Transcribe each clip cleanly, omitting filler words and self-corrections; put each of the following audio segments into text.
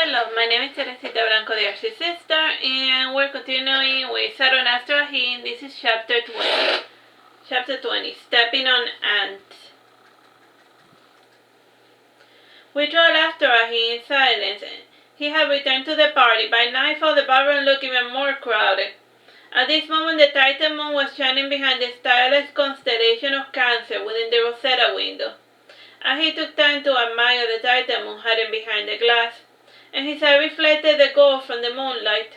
Hello, my name is Teresita Blanco, the Artsy sister, and we're continuing with Saturnastra. This is chapter 20. Chapter 20, Stepping on Ants. We trod after Ahi in silence. He had returned to the party. By nightfall, the ballroom looked even more crowded. At this moment, the Titan moon was shining behind the starless constellation of Cancer within the Rosetta window. Ahi took time to admire the Titan moon hiding behind the glass, and his eye reflected the gold from the moonlight.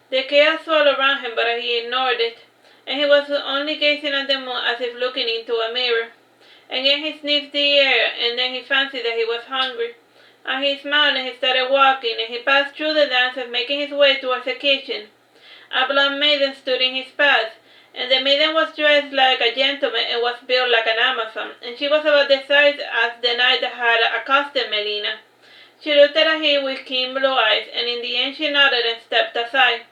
The chaos swirled around him, but he ignored it, and he was only gazing at the moon as if looking into a mirror. Again he sniffed the air, and then he fancied that he was hungry. And he smiled and he started walking, and he passed through the dancers, making his way towards the kitchen. A blonde maiden stood in his path, and the maiden was dressed like a gentleman and was built like an Amazon, and she was about the size as the knight that had accosted Melina. She looked at him with keen blue eyes, and in the end she nodded and stepped aside.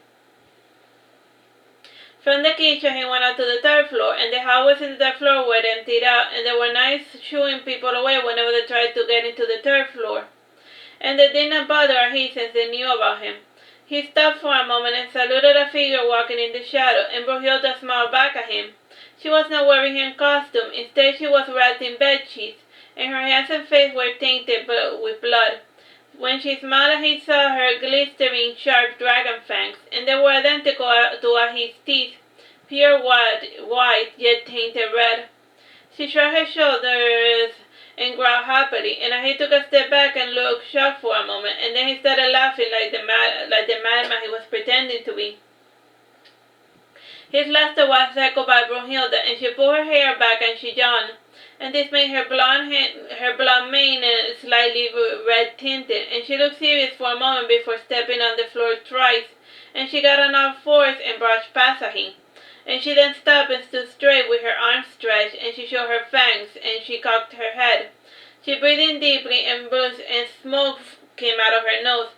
From the kitchen he went out to the third floor, and the hallways in the third floor were emptied out, and there were knights shooing people away whenever they tried to get into the third floor. And they did not bother Ahi since they knew about him. He stopped for a moment and saluted a figure walking in the shadow, and Brunhilde smiled back at him. She was not wearing her costume. Instead she was wrapped in bedsheets, and her hands and face were tainted with blood. When she smiled, he saw her glistering sharp dragon fangs, and they were identical to Ahi's teeth, pure white yet tainted red. She shrugged her shoulders and growled happily, and Ahi took a step back and looked shocked for a moment, and then he started laughing like the madman he was pretending to be. His laughter was echoed by Brunhilde, and she pulled her hair back and she yawned, and this made her blonde mane slightly red tinted, and she looked serious for a moment before stepping on the floor thrice, and she got on all fours and brushed past Ahi. And she then stopped and stood straight with her arms stretched, and she showed her fangs, and she cocked her head. She breathed in deeply, and smoke came out of her nose.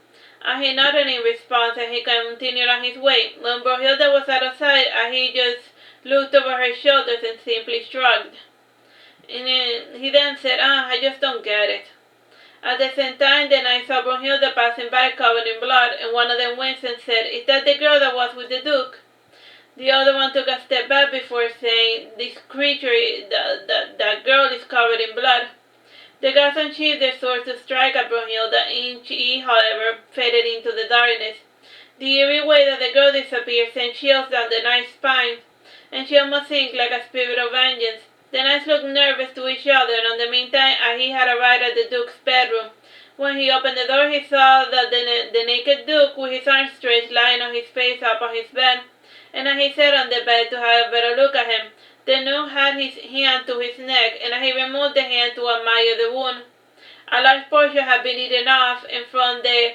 Ahi nodded in response, and he continued on his way. When Brunhilde was out of sight, Ahi just looked over her shoulders and simply shrugged. And he then said, I just don't get it. At the same time, then I saw Brunhilde passing by covered in blood, and one of them winced and said, Is that the girl that was with the Duke? The other one took a step back before saying, This creature, that girl is covered in blood. The guards unsheathed their swords to strike at Brunhilde, and she, however, faded into the darkness. The eerie way that the girl disappeared sent chills down the knight's spine, and she almost sank like a spirit of vengeance. The knights looked nervous to each other, and in the meantime, Ahi had arrived at the Duke's bedroom. When he opened the door, he saw that the naked Duke, with his arms stretched, lying on his face up on his bed, and Ahi sat on the bed to have a better look at him. The eunuch had his hand to his neck, and Ahi removed the hand to admire the wound. A large portion had been eaten off, and from the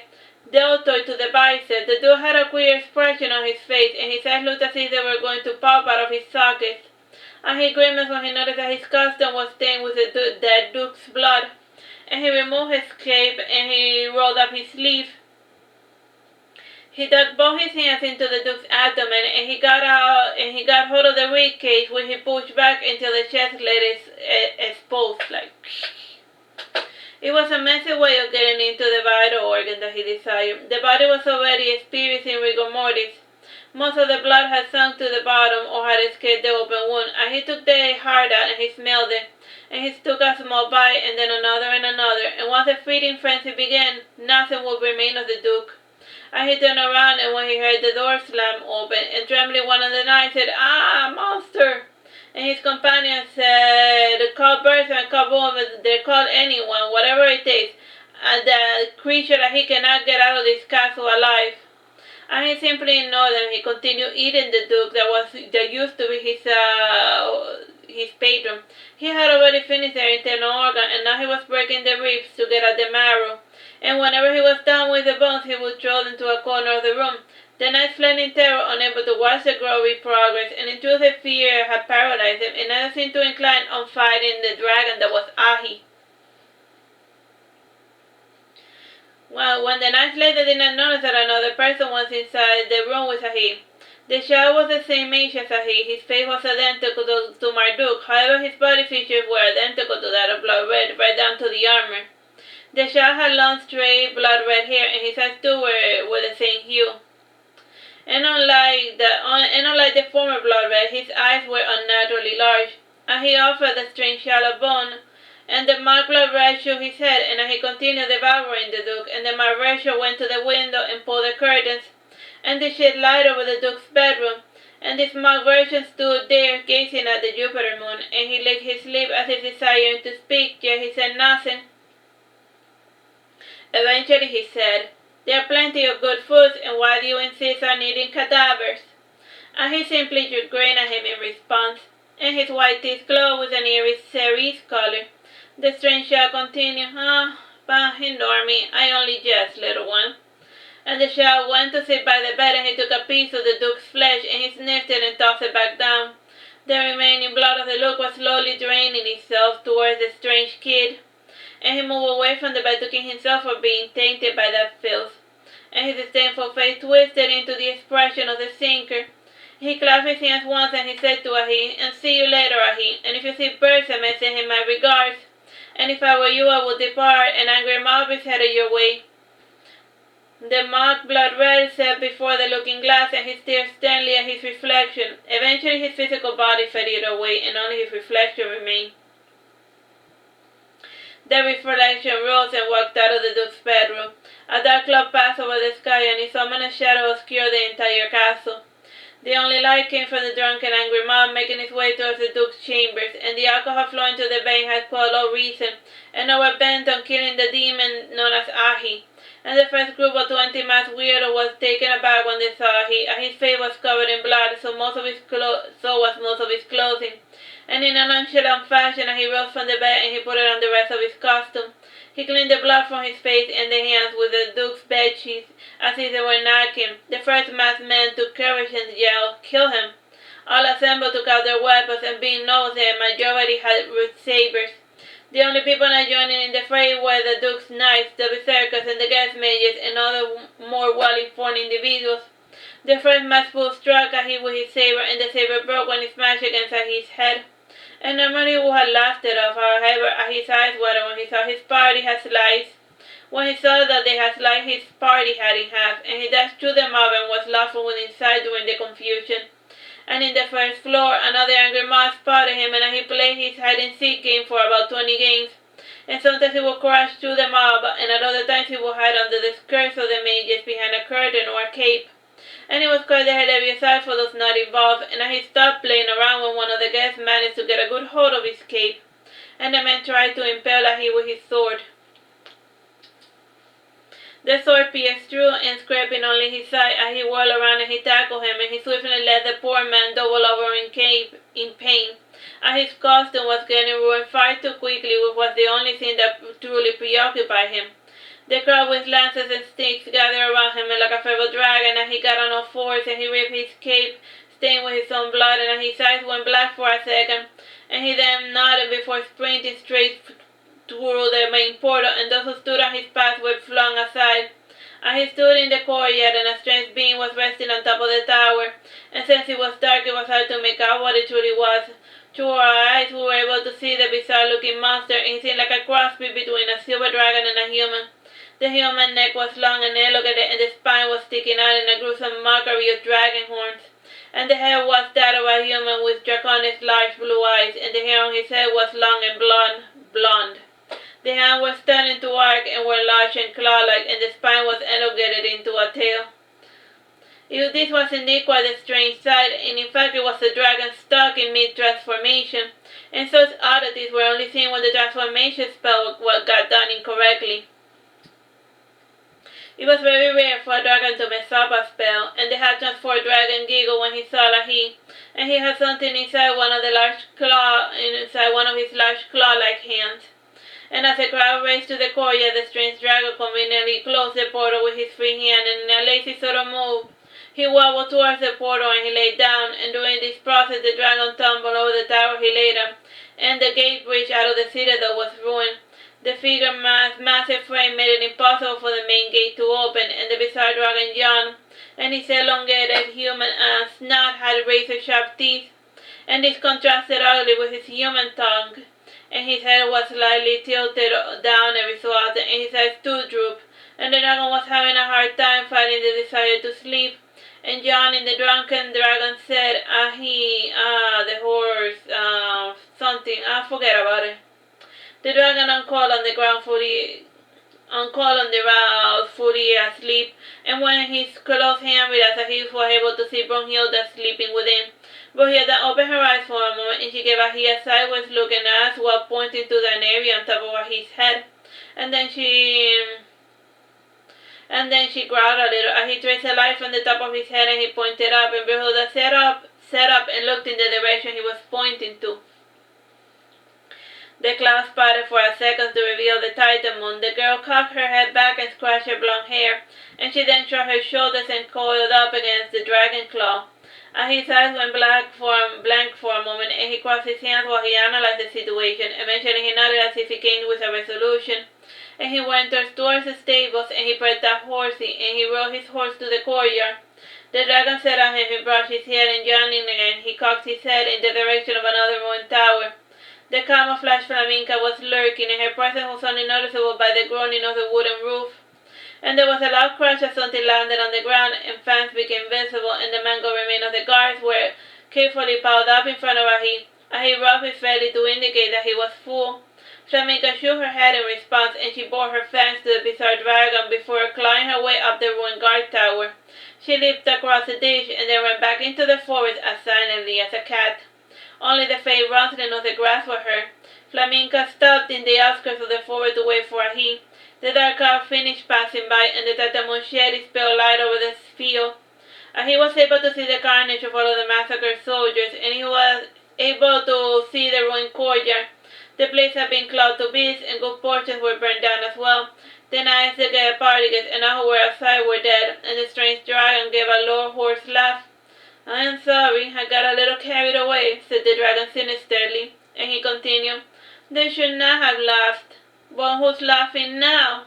deltoid to the bicep, the Duke had a queer expression on his face, and his eyes looked as if they were going to pop out of his sockets. And he grimaced when he noticed that his costume was stained with the dead Duke's blood, and he removed his cape and he rolled up his sleeve. He dug both his hands into the Duke's abdomen, and he got hold of the rib cage, which he pushed back until the chest lid exposed. It was a messy way of getting into the vital organ that he desired. The body was already experiencing rigor mortis. Most of the blood had sunk to the bottom or had escaped the open wound, and he took the heart out and he smelled it, and he took a small bite and then another, and once the feeding frenzy began, nothing would remain of the Duke. And he turned around, and when he heard the door slam open, and trembling one of the knights said, monster! And his companion said, Call Bertha, call woman, they call anyone, whatever it takes, and the creature that he cannot get out of this castle alive. And he simply ignored them. He continued eating the Duke that used to be his patron. He had already finished their internal organ, and now he was breaking the ribs to get at the marrow. And whenever he was done with the bones, he would throw them to a corner of the room. The knights fled in terror, unable to watch the growing progress, and in truth, the fear had paralyzed them, and neither seemed to incline on fighting the dragon that was Ahi. Well, when the knights left, they did not notice that another person was inside the room with Ahi. The child was the same age as Ahi. His face was identical to Marduk. However, his body features were identical to that of Blood Red, right down to the armor. The child had long, straight, blood-red hair, and his eyes too were the same hue. And unlike the former blood-red, his eyes were unnaturally large. And he offered the strange child a bone, and the marked blood-red shook his head, and he continued devouring the Duke, and the marked red went to the window and pulled the curtains, and they shed light over the Duke's bedroom, and this marked version stood there gazing at the Jupiter moon, and he licked his lip as if desiring to speak, yet he said nothing. Eventually he said, "There are plenty of good foods, and why do you insist on eating cadavers?" And he simply just grinned at him in response, and his white teeth glowed with an eerie cerise color. The strange child continued, But ignore me, I only jest, little one." And the child went to sit by the bed, and he took a piece of the Duke's flesh, and he sniffed it and tossed it back down. The remaining blood of the Duke was slowly draining itself towards the strange kid, and he moved away from the bed to keep himself from being tainted by that filth. And his disdainful face twisted into the expression of the sinker. He clapped his hands once, and he said to Ahi, "And see you later, Ahi, and if you see Bertha, send him my regards. And if I were you, I would depart, and angry mob is headed your way." The marked blood-red sat before the looking-glass, and he stared sternly at his reflection. Eventually his physical body faded away, and only his reflection remained. The reflection rose and walked out of the Duke's bedroom. A dark cloud passed over the sky, and its ominous shadow obscured the entire castle. The only light came from the drunk and angry mob making its way towards the Duke's chambers, and the alcohol flowing to the vein had spoiled all reason, and they were bent on killing the demon known as Ahi. And the first group of 20 masked weirdos was taken aback when they saw Ahi, and his face was covered in blood, so was most of his clothing. And in a nonchalant fashion, he rose from the bed and he put on the rest of his costume. He cleaned the blood from his face and the hands with the Duke's bedsheets as if they were napkins. The first masked men took courage and yelled, "Kill him!" All assembled took out their weapons, and being nosy, the majority had sabers. The only people not joining in the fray were the Duke's knights, the berserkers, and the guest mages, and other more well-informed individuals. The first masked fool struck Ahi with his saber, and the saber broke when it smashed against Ahi's head. And normally would have laughed it off, however, Ahi's eyes watered when he saw his party had sliced. When he saw that they had sliced his party had in half, and he dashed through the mob and was laughing with inside during the confusion. And in the first floor, another angry mob spotted him, and he played his hide-and-seek game for about 20 games. And sometimes he would crash through the mob, and at other times he would hide under the skirts of the mages behind a curtain or a cape. And it was quite a hilarious sight for those not involved, and he stopped playing around when one of the guests managed to get a good hold of his cape, and the man tried to impale Ahi with his sword. The sword pierced through, and scraping only his side, Ahi whirled around and he tackled him, and he swiftly let the poor man double over in pain. Ahi's costume was getting ruined far too quickly, which was the only thing that truly preoccupied him. The crowd with lances and sticks gathered around him like a feral dragon, and he got on all fours, and he ripped his cape, stained with his own blood, and his eyes went black for a second, and he then nodded before sprinting straight through the main portal, and those who stood on his path were flung aside. And he stood in the courtyard, and a strange being was resting on top of the tower, and since it was dark, it was hard to make out what it truly was. Through our eyes, we were able to see the bizarre-looking monster, and it seemed like a crossbreed between a silver dragon and a human. The human neck was long and elongated, and the spine was sticking out in a gruesome mockery of dragon horns. And the head was that of a human with draconic large blue eyes, and the hair on his head was long and blonde. The hands were starting to arc and were large and claw-like, and the spine was elongated into a tail. This was indeed quite a strange sight, and in fact it was a dragon stuck in mid-transformation, and such oddities were only seen when the transformation spell got done incorrectly. It was very rare for a dragon to mess up a spell, and the half-transformed dragon giggled when he saw Ahi, and he had something inside one of his large claw-like hands. And as the crowd raced to the courtyard, the strange dragon conveniently closed the portal with his free hand, and in a lazy sort of move, he wobbled towards the portal and he lay down, and during this process the dragon tumbled over the tower he laid on, and the gate bridge out of the citadel was ruined. The figure's massive frame made it impossible for the main gate to open, and the bizarre dragon yawned, and his elongated human snout had razor-sharp teeth, and this contrasted ugly with his human tongue. and his head was slightly tilted down every so often, and his eyes too drooped. And the dragon was having a hard time fighting the desire to sleep. And John, in the drunken dragon, said, the horse, something, forget about it. The dragon uncalled on the ground, fully asleep, and when his closed hand as if he was able to see Brunhilde sleeping within. Brunhilde opened her eyes for a moment, and she gave a sideways look and asked while pointing to an area on top of his head. And then she growled a little, and he traced a line from the top of his head, and he pointed up, and Brunhilde sat up and looked in the direction he was pointing to. The clouds parted for a second to reveal the Titan moon. The girl cocked her head back and scratched her blonde hair, and she then shrugged her shoulders and coiled up against the dragon claw. His eyes went blank for a moment, and he crossed his hands while he analyzed the situation. Eventually he nodded as if he came with a resolution, and he went towards the stables, and he pet that horsey, and he rode his horse to the courtyard. The dragon sat on him, he brushed his head, and yawning again, he cocked his head in the direction of another ruined tower. The camouflaged flaminca was lurking, and her presence was only noticeable by the groaning of the wooden roof. And there was a loud crash as something landed on the ground, and fans became visible, and the mangled remains of the guards were carefully piled up in front of Ahi. Ahi rubbed his belly to indicate that he was full. Flaminca shook her head in response, and she bore her fangs to the bizarre dragon before clawing her way up the ruined guard tower. She leaped across the ditch, and then ran back into the forest as silently as a cat. Only the faint rustling of the grass for her. Flaminca stopped in the outskirts of the forest to wait for Ahi. The dark cloud finished passing by, and the Titan shed its pale light over the field. He was able to see the carnage of all of the massacred soldiers, and he was able to see the ruined courtyard. The place had been clawed to bits, and good porches were burned down as well. The knights, the gay parties, and all who were outside were dead, and the strange dragon gave a low, hoarse laugh. "I am sorry, I got a little carried away," said the dragon sinisterly, and he continued, "They should not have laughed. But who's laughing now?"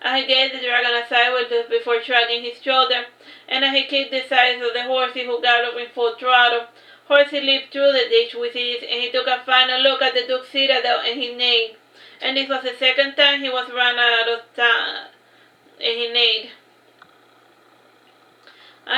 He gave the dragon a sideways look before shrugging his shoulder, and he kicked the sides of the horsey, who galloped in full throttle. Horsey leaped through the ditch with ease, and he took a final look at the Duke's citadel, and he neighed. And this was the second time he was run out of town, and he neighed.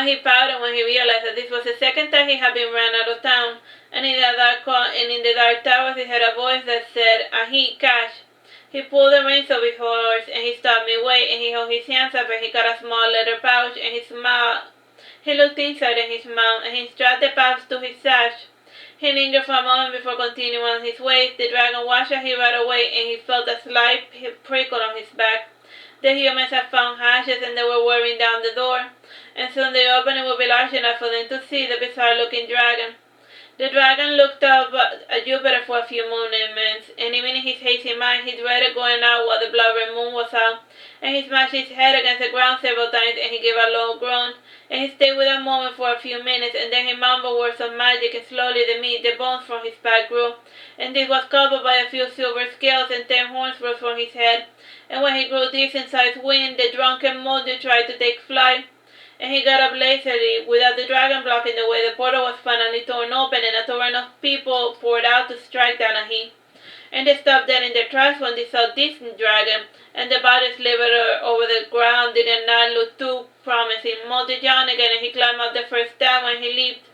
He pouted when he realized that this was the second time he had been run out of town, and in the dark towers he heard a voice that said, "Ahi, cash." He pulled the reins of his horse, and he stopped midway, and he held his hands up, and he got a small leather pouch, and he smiled. He looked inside in his mouth, and he strapped the pouch to his sash. He lingered for a moment before continuing on his way. The dragon watched as he rode away, and he felt a slight prickle on his back. The humans had found hatches, and they were whirring down the door, and soon the opening would be large enough for them to see the bizarre-looking dragon. The dragon looked up at Jupiter for a few moments, and even in his hazy mind he dreaded going out while the blood-red moon was out, and he smashed his head against the ground several times, and he gave a low groan, and he stayed with that moment for a few minutes, and then he mumbled words of magic, and slowly the bones from his back grew, and this was covered by a few silver scales, and 10 horns rose from his head, and when he grew decent-sized wind, the drunken multitude tried to take flight. And he got up lazily, without the dragon blocking the way. The portal was finally torn open, and a torrent of people poured out to strike down Ahi. And they stopped dead in their tracks when they saw this dragon, and the bodies slithered over the ground did not look too promising. Multi yawned again, and he climbed up the first tower, and he leaped.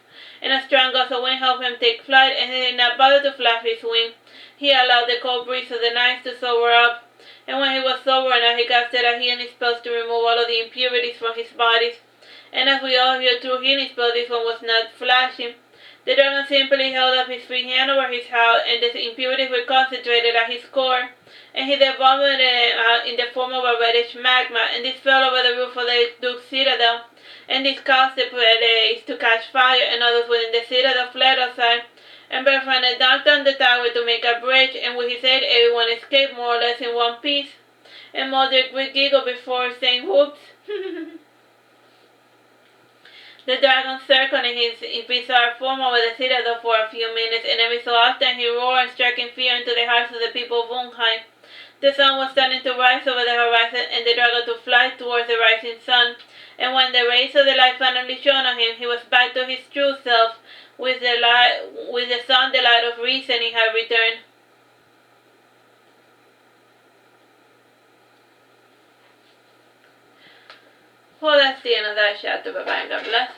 And a strong gust of wind helped him take flight, and he did not bother to flap his wings. He allowed the cold breeze of the night to sober up, and when he was sober enough, he casted a healing spell to remove all of the impurities from his body. And as we all hear through healing spell, this one was not flashing. The dragon simply held up his free hand over his heart, and the impurities were concentrated at his core. And he then vomited it in the form of a reddish magma, and this fell over the roof of the Duke's citadel. And this caused the place to catch fire, and others within the citadel fled outside. And Bertrand knocked on the tower to make a bridge, and with his aid everyone escaped more or less in one piece. And Mordred giggled before saying, "Whoops." The dragon circled in his bizarre form over the citadel for a few minutes, and every so often he roared, striking fear into the hearts of the people of Vunheim. The sun was starting to rise over the horizon, and the dragon to fly towards the rising sun. And when the rays of the light finally shone on him, he was back to his true self. With the sun, the light of reasoning had returned. Well, that's the end of that chapter. Bye-bye. God bless.